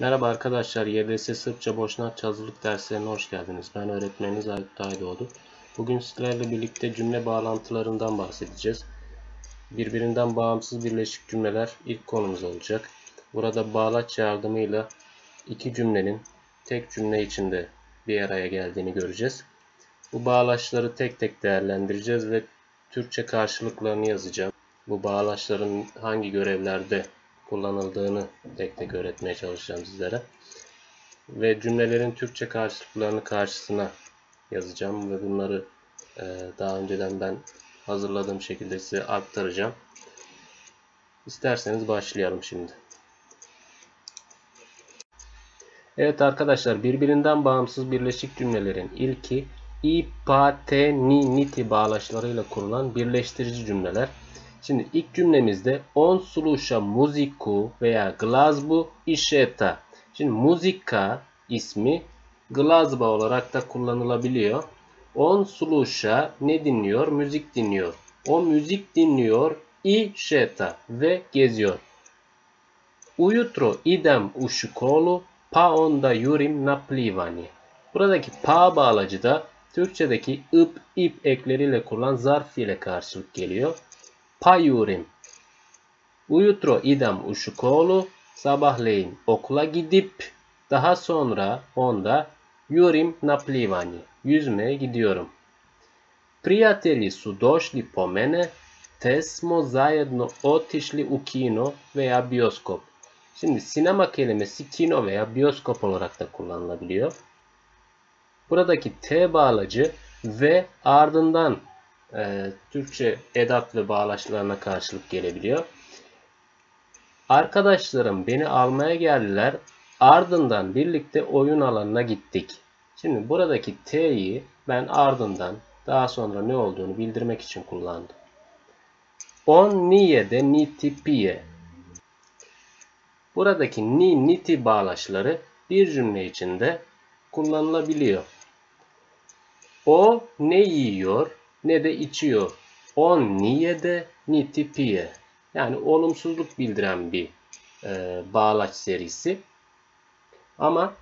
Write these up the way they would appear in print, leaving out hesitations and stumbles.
Merhaba arkadaşlar, YDS Sırpça Boşnakça hazırlık derslerine hoş geldiniz. Ben öğretmeniniz Aykut Aydoğdu. Bugün sizlerle birlikte cümle bağlantılarından bahsedeceğiz. Birbirinden bağımsız birleşik cümleler ilk konumuz olacak. Burada bağlaç yardımıyla iki cümlenin tek cümle içinde bir araya geldiğini göreceğiz. Bu bağlaçları tek tek değerlendireceğiz ve Türkçe karşılıklarını yazacağım. Bu bağlaçların hangi görevlerde kullanıldığını tek tek öğretmeye çalışacağım sizlere. Ve cümlelerin Türkçe karşılıklarını karşısına yazacağım ve bunları daha önceden ben hazırladığım şekilde size aktaracağım. İsterseniz başlayalım şimdi. Evet arkadaşlar, birbirinden bağımsız birleşik cümlelerin ilki i, pa, te, ni, niti bağlaçlarıyla kurulan birleştirici cümleler. Şimdi ilk cümlemizde on sluša muziku veya glazbu išeta. Şimdi muzika ismi glazba olarak da kullanılabiliyor. On sluša ne dinliyor? Müzik dinliyor. O müzik dinliyor i šeta ve geziyor. Ujutro idem u školu pa onda jurim na plivanje. Buradaki pa bağlacı da Türkçedeki ıp, ip ekleriyle kurulan zarf ile karşılık geliyor. Pa jurim. Ujutro idem u školu, sabahleyin okula gidip daha sonra onda jurim na plivanje. Yüzmeye gidiyorum. Prijatelji su došli po mene te smo zajedno otišli u kino veya bioskop. Şimdi sinema kelimesi kino veya bioskop olarak da kullanılabiliyor. Buradaki T bağlacı ve ardından Türkçe edat ve bağlaçlarına karşılık gelebiliyor. Arkadaşlarım beni almaya geldiler. Ardından birlikte oyun alanına gittik. Şimdi buradaki T'yi ben ardından daha sonra ne olduğunu bildirmek için kullandım. On nije de niti pije. Buradaki ni, niti bağlaçları bir cümle içinde kullanılabiliyor. O ne yiyor ne de içiyor. On nije de niti pije. Yani olumsuzluk bildiren bir bağlaç serisi. Ama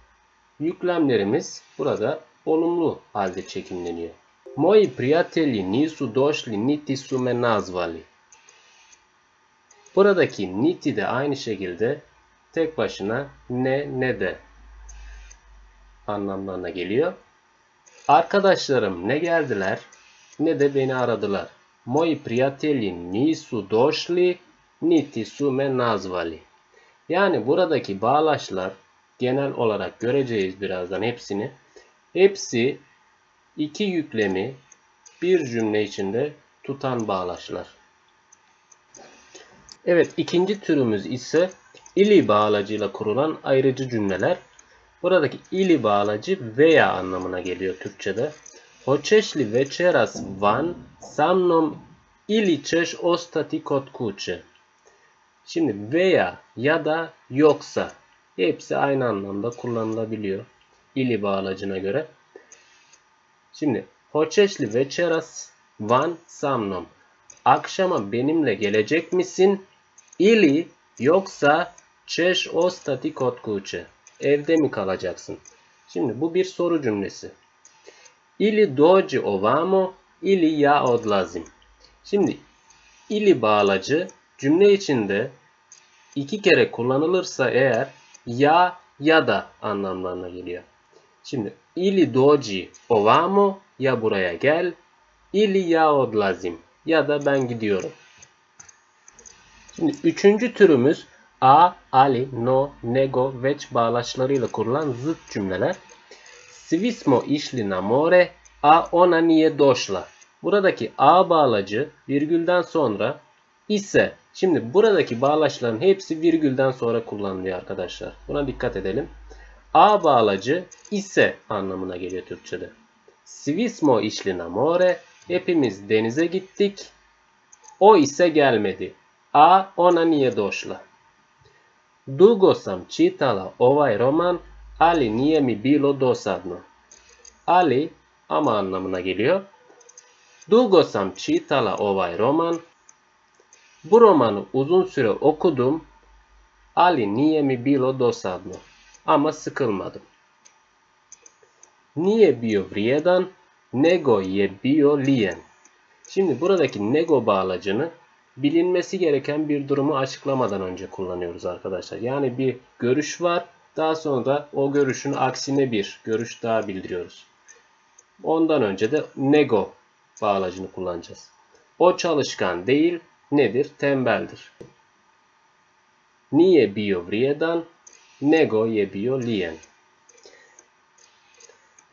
yüklemlerimiz burada olumlu halde çekimleniyor. Moji prijatelji nisu došli niti su me nazvali. Buradaki niti de aynı şekilde tek başına ne de anlamlarına geliyor. Arkadaşlarım ne geldiler ne de beni aradılar. Moji prijatelji nisu došli niti su me nazvali. Yani buradaki bağlaçlar genel olarak göreceğiz birazdan hepsini. Hepsi iki yüklemi bir cümle içinde tutan bağlaçlar. Evet, ikinci türümüz ise ili bağlacıyla kurulan ayrıcı cümleler. Buradaki ili bağlacı veya anlamına geliyor Türkçe'de. Hoćeš li večeras van sa mnom ili ćeš ostati kod kuće? Şimdi veya ya da yoksa hepsi aynı anlamda kullanılabiliyor ili bağlacına göre. Şimdi hoćeš li večeras van sa mnom? Akşama benimle gelecek misin? İli yoksa ćeš ostati kod kuće. Evde mi kalacaksın? Şimdi bu bir soru cümlesi. İli dođi ovamo ili ja odlazim. Şimdi ili bağlacı cümle içinde iki kere kullanılırsa eğer ya da anlamlarına geliyor. Şimdi ili dođi ovamo ya buraya gel, ili ja odlazim ya da ben gidiyorum. Şimdi üçüncü türümüz a, ali, no, nego, već bağlaçlarıyla kurulan zıt cümleler. Svi smo išli na more, a ona nije došla. Buradaki a bağlacı virgülden sonra ise, şimdi buradaki bağlaçların hepsi virgülden sonra kullanılıyor arkadaşlar. Buna dikkat edelim. A bağlacı ise anlamına geliyor Türkçe'de. Svi smo išli na more, hepimiz denize gittik. O ise gelmedi. A ona nije došla. Dugo sam čitala ovaj roman, ali nije mi bilo dosadno. Ali ama anlamına geliyor. Dugo sam čitala ovaj roman. Bu romanı uzun süre okudum, ali nije mi bilo dosadno. ama sıkılmadım. Nie bio vrijedan, nego je bio lijen. Şimdi buradaki nego bağlacını bilinmesi gereken bir durumu açıklamadan önce kullanıyoruz arkadaşlar. Yani bir görüş var. Daha sonra o görüşün aksine bir görüş daha bildiriyoruz. Ondan önce de nego bağlacını kullanacağız. O çalışkan değil, nedir? Tembeldir. Nije bio vrijedan, nego je bio lijen.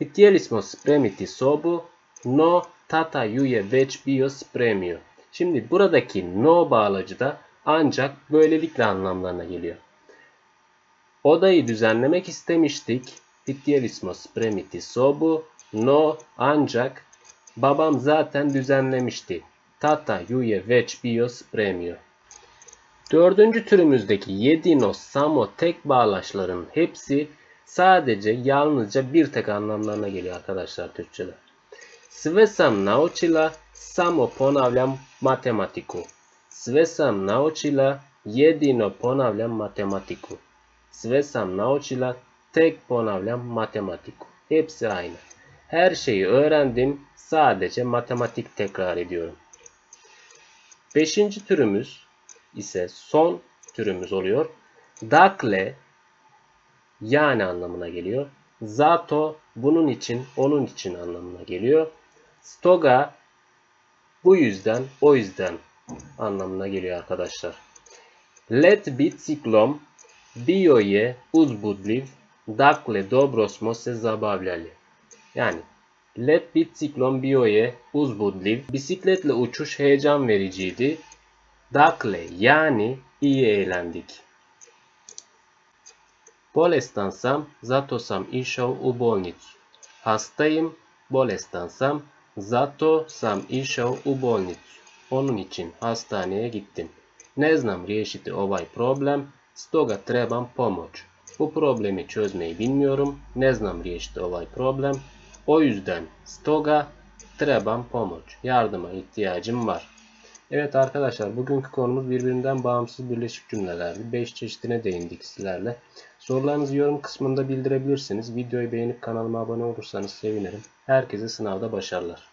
Htjeli smo spremiti sobu, no tata ju je već bio spremio. Şimdi buradaki no bağlacı da ancak böylelikle anlamlarına geliyor. Odayı düzenlemek istemiştik. Htjeli smo spremiti sobu, no ancak babam zaten düzenlemişti. Tata ju je već bio spremio. Dördüncü türümüzdeki jedino, samo, tek bağlaçların hepsi sadece yalnızca bir tek anlamlarına geliyor arkadaşlar Türkçe'de. Sve sam naučila, samo ponavljam matematiku. Sve sam naučila, jedino ponavljam matematiku. Sve sam naučila, tek ponavljam matematiku. Hepsi aynı. Her şeyi öğrendim, sadece matematik tekrar ediyorum. Beşinci türümüz ise son türümüz oluyor. Dakle yani anlamına geliyor. Zato bunun için, onun için anlamına geliyor. Stoga bu yüzden, o yüzden anlamına geliyor arkadaşlar. Let biciklom bio je uzbudljiv, dakle dobro smo se zabavljali. Yani let biciklom bio je uzbudljiv. Bisikletle uçuş heyecan vericiydi. Dakle yani iyi eğlendik. Bolestan sam, zato sam išao u bolnicu. Hastayım, bolestan sam, zato sam išao u bolnicu. Onun için hastaneye gittim. Ne znam riješiti ovaj problem, stoga trebam pomoć. Bu problemi çözmeyi bilmiyorum, ne znam riješiti ovaj problem. O yüzden, stoga trebam pomoć. Yardıma ihtiyacım var. Evet arkadaşlar, bugünkü konumuz birbirinden bağımsız birleşik cümlelerdi. 5 çeşidine değindik sizlerle. Sorularınızı yorum kısmında bildirebilirsiniz. Videoyu beğenip kanalıma abone olursanız sevinirim. Herkese sınavda başarılar.